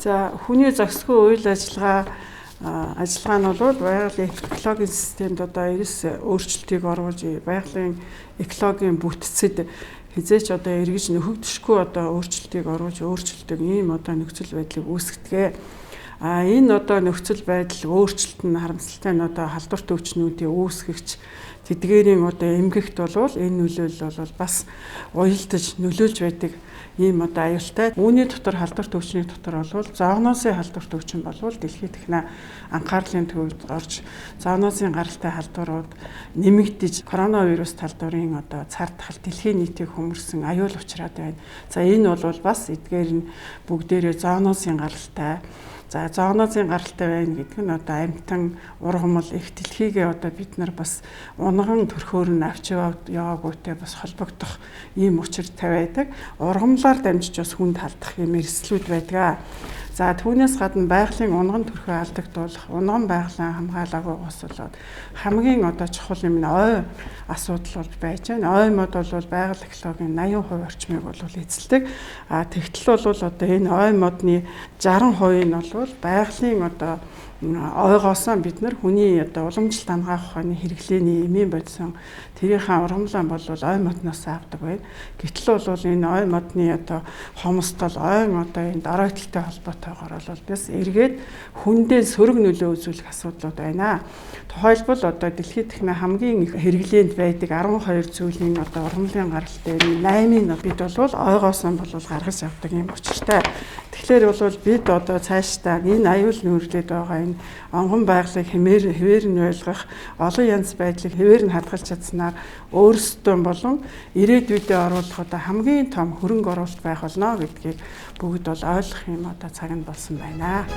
За хүний зохисгүй үйл ажиллагаа нь бол байгалийн экологийн системд одоо эрс өөрчлөлтийг оруулж байгалийн экологийн бүтцэд хизээч одоо эргэж нөхөгдөшгүй одоо өөрчлөлтийг оруулж өөрчлөлтөг ийм одоо нөхцөл байдлыг үүсгэдэг. Энэ одоо нөхцөл байдал өөрчлөлт нь харамсалтай нь одоо халдварт өвчнүүдийн үүсгэгч тэдгээрийн одоо эмгэгт бол энэ нөлөөлөл бол бас уялдаж нөлөөлж байдаг ийм одоо аюултай. Үүний дотор халдварт өвчний дотор бол зооносын халдварт өвчин болвол дэлхийд ихнэ анхаарлын төвд орж зооносын гаралтай халдварууд нэмэгдэж коронавирус талдварын одоо цар тахал дэлхийн нийтийг хөмөрсөн аюул учраад байна. За энэ бол бас эдгээр нь бүгдээрээ зооносын гаралтай. За зооносын гаралтай байна гэдэг нь одоо амьтан ургамал их дэлхийгээ одоо бид нар бас унган төрхөөр нь авч яваагүйтэй бас холбогдох ийм учир тавиадаг. Ургамлаар дамжиж бас хүнд халдах юм эрсдлүүд байдаг. За түүнээс гадна байгалийн унган төрхөө алдагдуулах, унган байгалийн хамгаалагүй ус болоод хамгийн одоо чухал юм нь ой асуудал бол байж байна. Ой мод бол байгаль экологийн 80% орчмыг бол эзэлдэг. Тэгтэл бол одоо энэ ой модны 60% нь бол байгалийн одоо ойгоосоо бид нар хүний одоо уламжлалт хамгаах ухааны хэрэглээний эмийн бодсон тэрийнхээ ургамлаан бол ой модноос авдаг байна. Гэтэл бол энэ ой модны одоо хомсдол ойн одоо энэ доройтолтой холбоотойгоор бол бас эргээд хүндээ сөрөг нөлөө үзүүлэх асуудлууд байна. Тухайлбал одоо дэлхийд ихнэ хамгийн их хэрэглээнд байдаг 12 зүйлийн одоо ургамлын гаралтай 8-ыг бид бол ойгоосоо бол гаргаж авдаг юм учиртай. Тэгэхээр бол бид одоо цаашдаа энэ аюул нүүрлээд байгаа энэ онгон байгалыг хэвээр нь ойлгох, олон янз байдлыг хэвээр нь хадгалж чадсанаар өөрсдөө болон ирээдүйдээ оруулах одоо хамгийн том хөрөнгө оруулалт байх болно гэдгийг бүгд бол ойлгох юм одоо цаг нь болсон байна.